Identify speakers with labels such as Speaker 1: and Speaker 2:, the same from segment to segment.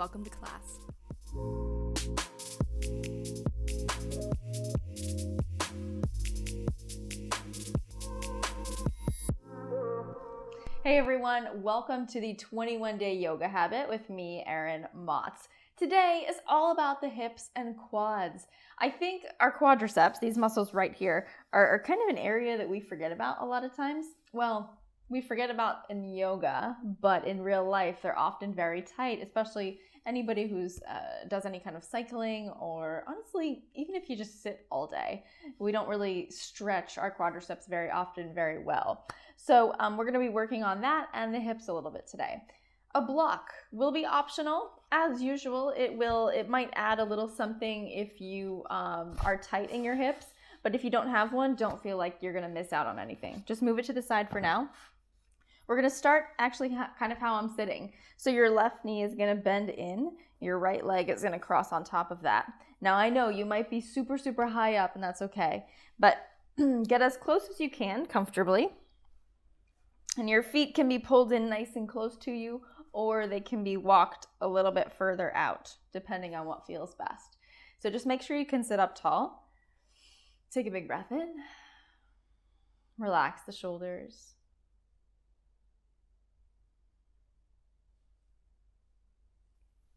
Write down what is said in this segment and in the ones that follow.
Speaker 1: Welcome to class. Hey everyone, welcome to the 21-day yoga habit with me, Erin Motz. Today is all about the hips and quads. I think our quadriceps, these muscles right here, are kind of an area that we forget about a lot of times. Well, we forget about in yoga, but in real life, they're often very tight, especially anybody who's does any kind of cycling, or honestly, even if you just sit all day, we don't really stretch our quadriceps very often very well. So we're going to be working on that and the hips a little bit today. A block will be optional. As usual, it might add a little something if you are tight in your hips, but if you don't have one, don't feel like you're going to miss out on anything. Just move it to the side for now. We're going to start actually kind of how I'm sitting. So your left knee is going to bend in, your right leg is going to cross on top of that. Now I know you might be super, super high up, and that's okay, but get as close as you can comfortably. And your feet can be pulled in nice and close to you, or they can be walked a little bit further out, depending on what feels best. So just make sure you can sit up tall. Take a big breath in. Relax the shoulders.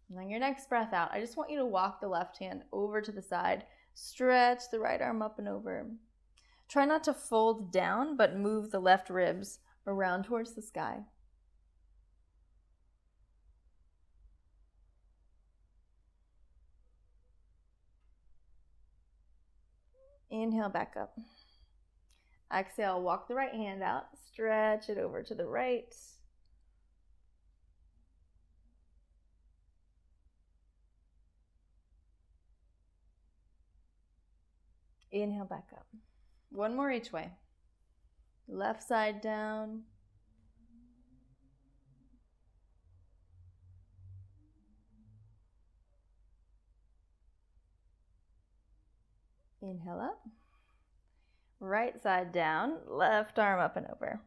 Speaker 1: And on your next breath out, I just want you to walk the left hand over to the side. Stretch the right arm up and over. Try not to fold down, but move the left ribs around towards the sky. Inhale back up. Exhale, walk the right hand out. Stretch it over to the right. Inhale back up. One more each way. Left side down. Inhale up. Right side down. Left arm up and over.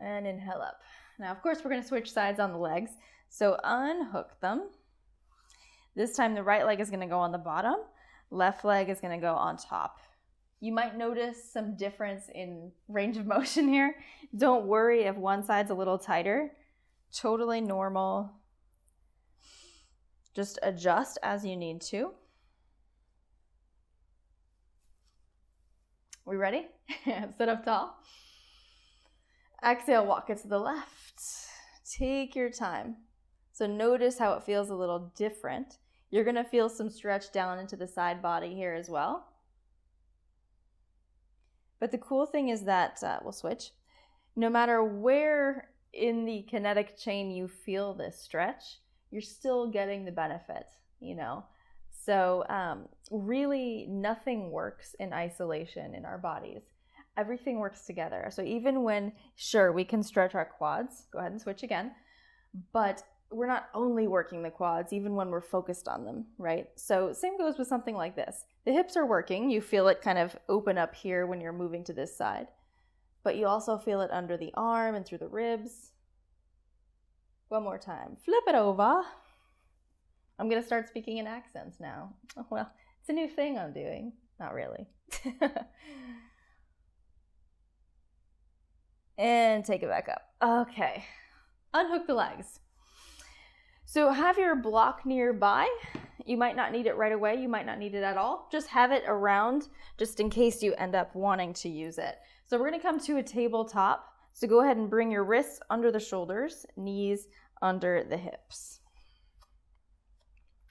Speaker 1: And inhale up. Now, of course, we're going to switch sides on the legs. So unhook them. This time the right leg is going to go on the bottom. Left leg is going to go on top. You might notice some difference in range of motion here. Don't worry if one side's a little tighter. Totally normal. Just adjust as you need to. We ready? Sit up tall. Exhale, walk it to the left. Take your time. So notice how it feels a little different. You're going to feel some stretch down into the side body here as well. But the cool thing is that, we'll switch. No matter where in the kinetic chain you feel this stretch, you're still getting the benefit, So really nothing works in isolation in our bodies. Everything works together. So even when, sure, we can stretch our quads, go ahead and switch again, but we're not only working the quads, even when we're focused on them, right? So same goes with something like this. The hips are working. You feel it kind of open up here when you're moving to this side, but you also feel it under the arm and through the ribs. One more time. Flip it over. I'm going to start speaking in accents now. Well, it's a new thing I'm doing. Not really. And take it back up. Okay. Unhook the legs. So have your block nearby. You might not need it right away. You might not need it at all. Just have it around just in case you end up wanting to use it. So we're going to come to a tabletop. So go ahead and bring your wrists under the shoulders, knees under the hips.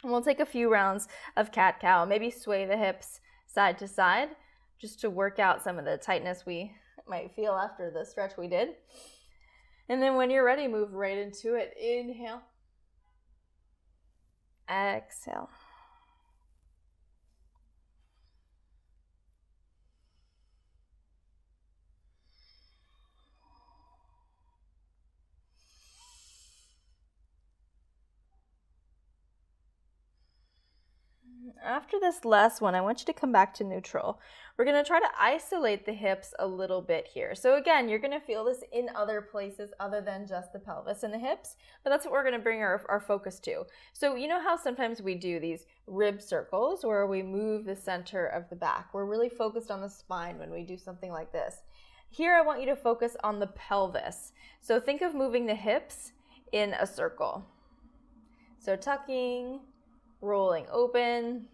Speaker 1: And we'll take a few rounds of cat-cow. Maybe sway the hips side to side just to work out some of the tightness we might feel after the stretch we did. And then when you're ready, move right into it. Inhale. Exhale. After this last one, I want you to come back to neutral. We're going to try to isolate the hips a little bit here. So again, you're going to feel this in other places other than just the pelvis and the hips, but that's what we're going to bring our focus to. So you know how sometimes we do these rib circles where we move the center of the back. We're really focused on the spine when we do something like this. Here, I want you to focus on the pelvis. So think of moving the hips in a circle. So tucking, rolling open.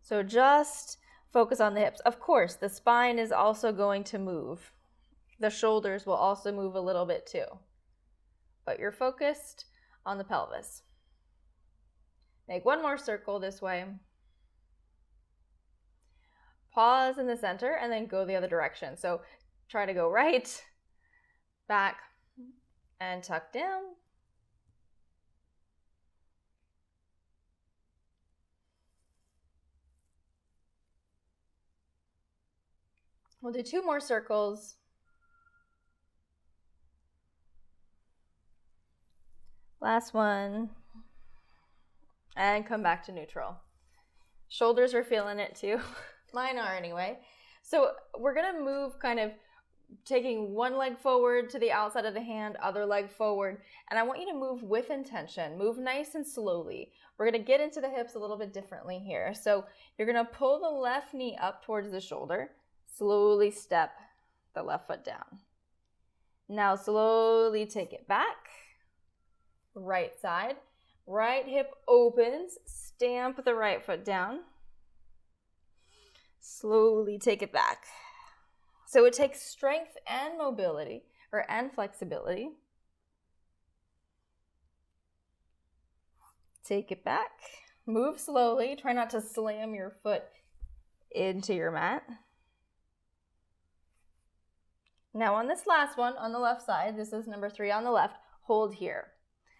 Speaker 1: So just focus on the hips. Of course, the spine is also going to move. The shoulders will also move a little bit too. But you're focused on the pelvis. Make one more circle this way. Pause in the center and then go the other direction. So try to go right, back, and tuck down. We'll do 2 more circles. Last one. And come back to neutral. Shoulders are feeling it too. Mine are anyway. So we're going to move kind of taking one leg forward to the outside of the hand, other leg forward. And I want you to move with intention. Move nice and slowly. We're going to get into the hips a little bit differently here. So you're going to pull the left knee up towards the shoulder. Slowly step the left foot down. Now slowly take it back. Right side. Right hip opens. Stamp the right foot down. Slowly take it back. So it takes strength and mobility, and flexibility. Take it back. Move slowly. Try not to slam your foot into your mat. Now on this last one, on the left side, this is number 3 on the left, hold here.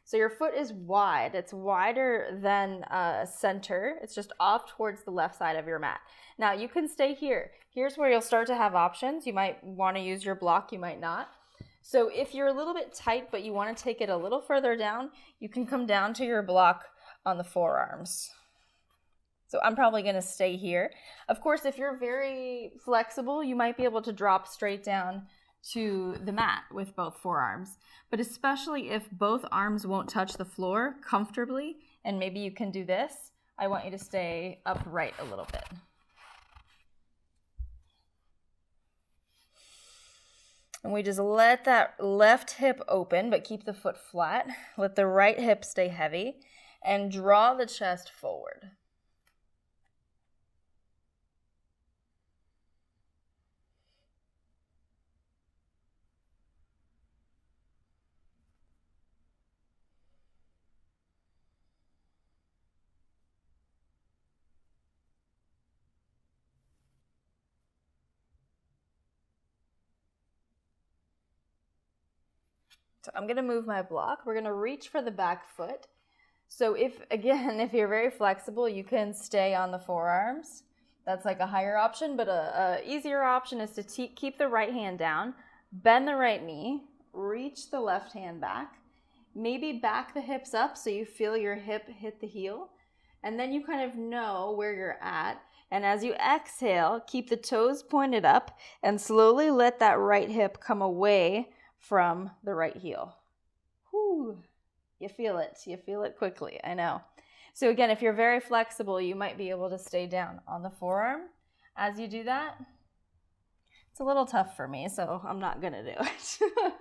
Speaker 1: So your foot is wide. It's wider than center. It's just off towards the left side of your mat. Now you can stay here. Here's where you'll start to have options. You might want to use your block, you might not. So if you're a little bit tight but you want to take it a little further down, you can come down to your block on the forearms. So I'm probably going to stay here. Of course, if you're very flexible, you might be able to drop straight down to the mat with both forearms. But especially if both arms won't touch the floor comfortably, and maybe you can do this, I want you to stay upright a little bit. And we just let that left hip open, but keep the foot flat. Let the right hip stay heavy, and draw the chest forward. So I'm going to move my block. We're going to reach for the back foot. So if you're very flexible, you can stay on the forearms. That's like a higher option, but a easier option is to keep the right hand down, bend the right knee, reach the left hand back, maybe back the hips up so you feel your hip hit the heel, and then you kind of know where you're at. And as you exhale, keep the toes pointed up and slowly let that right hip come away from the right heel. Whew. You feel it quickly, I know. So again, if you're very flexible, you might be able to stay down on the forearm. As you do that, it's a little tough for me, so I'm not gonna do it.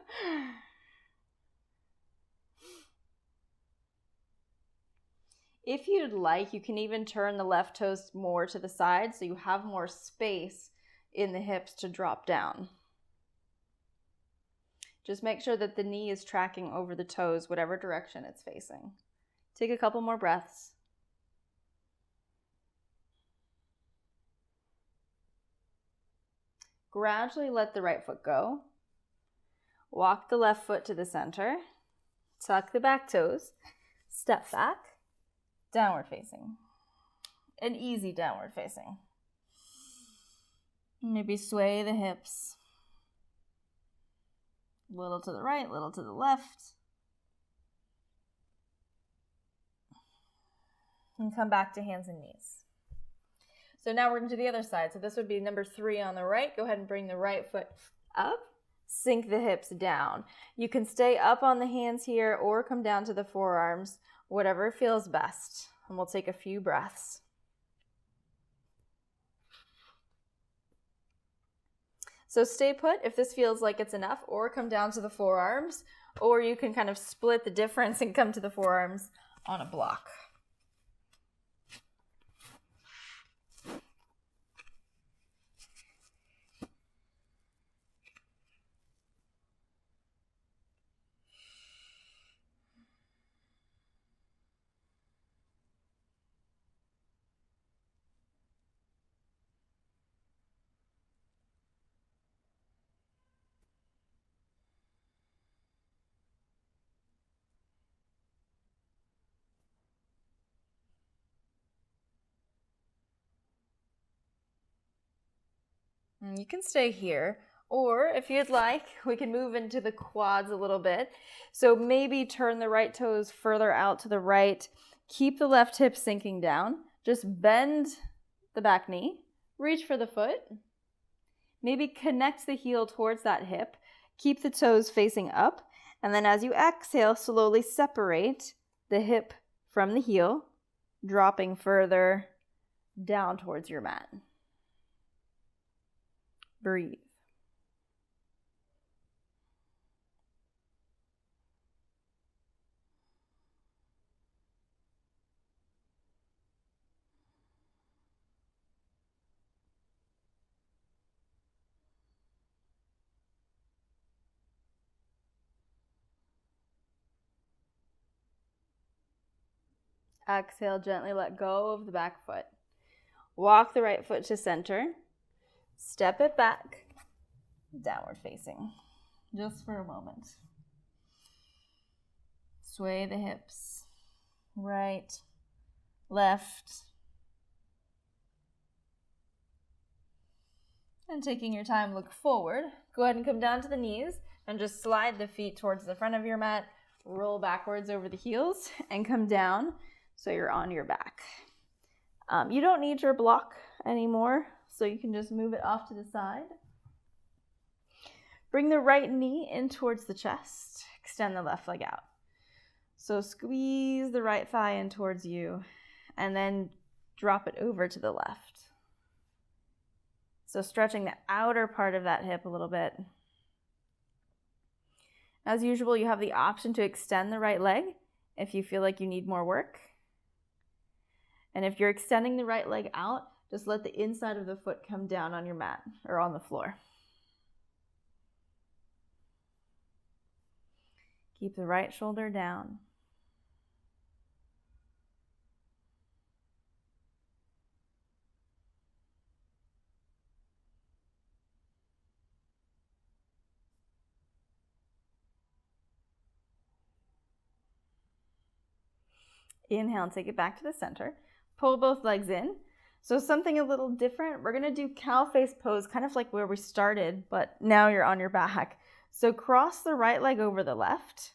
Speaker 1: If you'd like, you can even turn the left toes more to the side so you have more space in the hips to drop down. Just make sure that the knee is tracking over the toes, whatever direction it's facing. Take a couple more breaths. Gradually let the right foot go. Walk the left foot to the center. Tuck the back toes. Step back. Downward facing. An easy downward facing. Maybe sway the hips. Little to the right, little to the left. And come back to hands and knees. So now we're going to do the other side. So this would be number 3 on the right. Go ahead and bring the right foot up. Sink the hips down. You can stay up on the hands here or come down to the forearms, whatever feels best. And we'll take a few breaths. So stay put if this feels like it's enough, or come down to the forearms, or you can kind of split the difference and come to the forearms on a block. You can stay here, or if you'd like, we can move into the quads a little bit. So maybe turn the right toes further out to the right. Keep the left hip sinking down. Just bend the back knee. Reach for the foot. Maybe connect the heel towards that hip. Keep the toes facing up. And then as you exhale, slowly separate the hip from the heel, dropping further down towards your mat. Breathe. Exhale, gently let go of the back foot. Walk the right foot to center. Step it back, downward facing, just for a moment. Sway the hips, right, left. And taking your time, look forward. Go ahead and come down to the knees and just slide the feet towards the front of your mat. Roll backwards over the heels and come down so you're on your back. You don't need your block anymore, so you can just move it off to the side. Bring the right knee in towards the chest. Extend the left leg out. So squeeze the right thigh in towards you and then drop it over to the left. So stretching the outer part of that hip a little bit. As usual, you have the option to extend the right leg if you feel like you need more work. And if you're extending the right leg out, just let the inside of the foot come down on your mat or on the floor. Keep the right shoulder down. Inhale and take it back to the center. Pull both legs in. So something a little different. We're going to do cow face pose, kind of like where we started, but now you're on your back. So cross the right leg over the left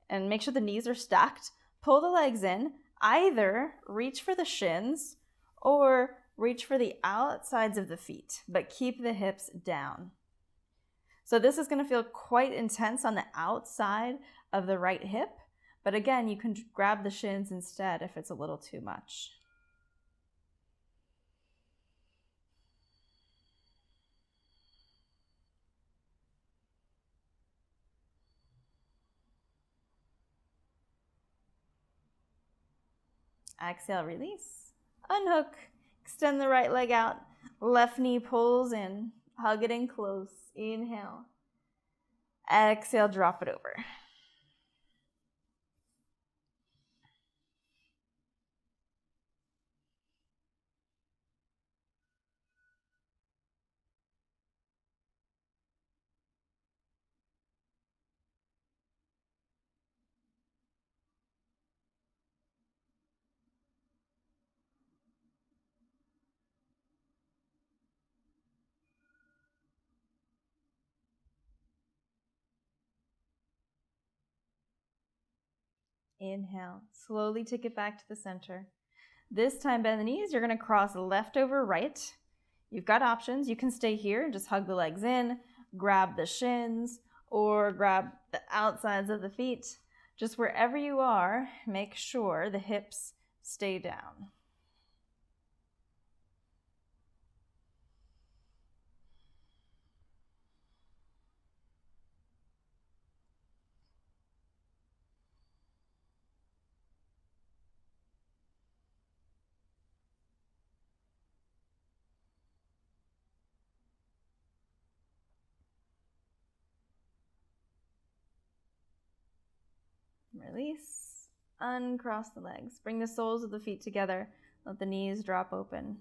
Speaker 1: and make sure the knees are stacked. Pull the legs in. Either reach for the shins or reach for the outsides of the feet, but keep the hips down. So this is going to feel quite intense on the outside of the right hip. But again, you can grab the shins instead if it's a little too much. Exhale, release. Unhook. Extend the right leg out. Left knee pulls in. Hug it in close. Inhale. Exhale, drop it over. Inhale. Slowly take it back to the center. This time, bend the knees. You're going to cross left over right. You've got options. You can stay here and just hug the legs in, grab the shins, or grab the outsides of the feet. Just wherever you are, make sure the hips stay down. Release, uncross the legs. Bring the soles of the feet together. Let the knees drop open.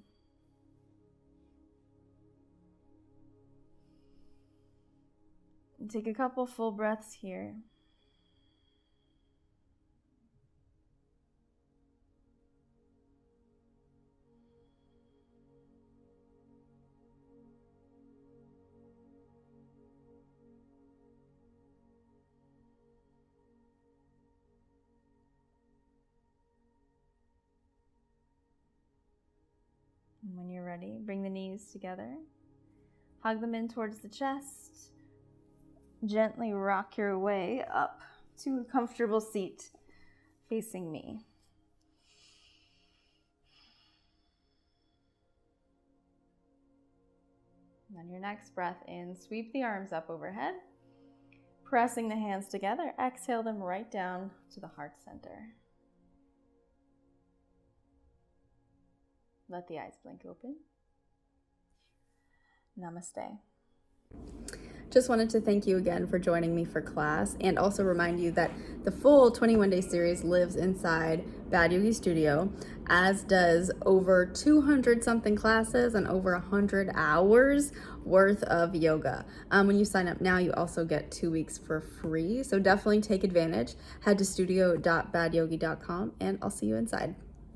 Speaker 1: And take a couple full breaths here. And when you're ready, bring the knees together. Hug them in towards the chest. Gently rock your way up to a comfortable seat facing me. And on your next breath in, sweep the arms up overhead. Pressing the hands together, exhale them right down to the heart center. Let the eyes blink open. Namaste.
Speaker 2: Just wanted to thank you again for joining me for class, and also remind you that the full 21-day series lives inside Bad Yogi Studio, as does over 200 something classes and over 100 hours worth of yoga. When you sign up now, you also get 2 weeks for free, so definitely take advantage. Head to studio.badyogi.com and I'll see you inside.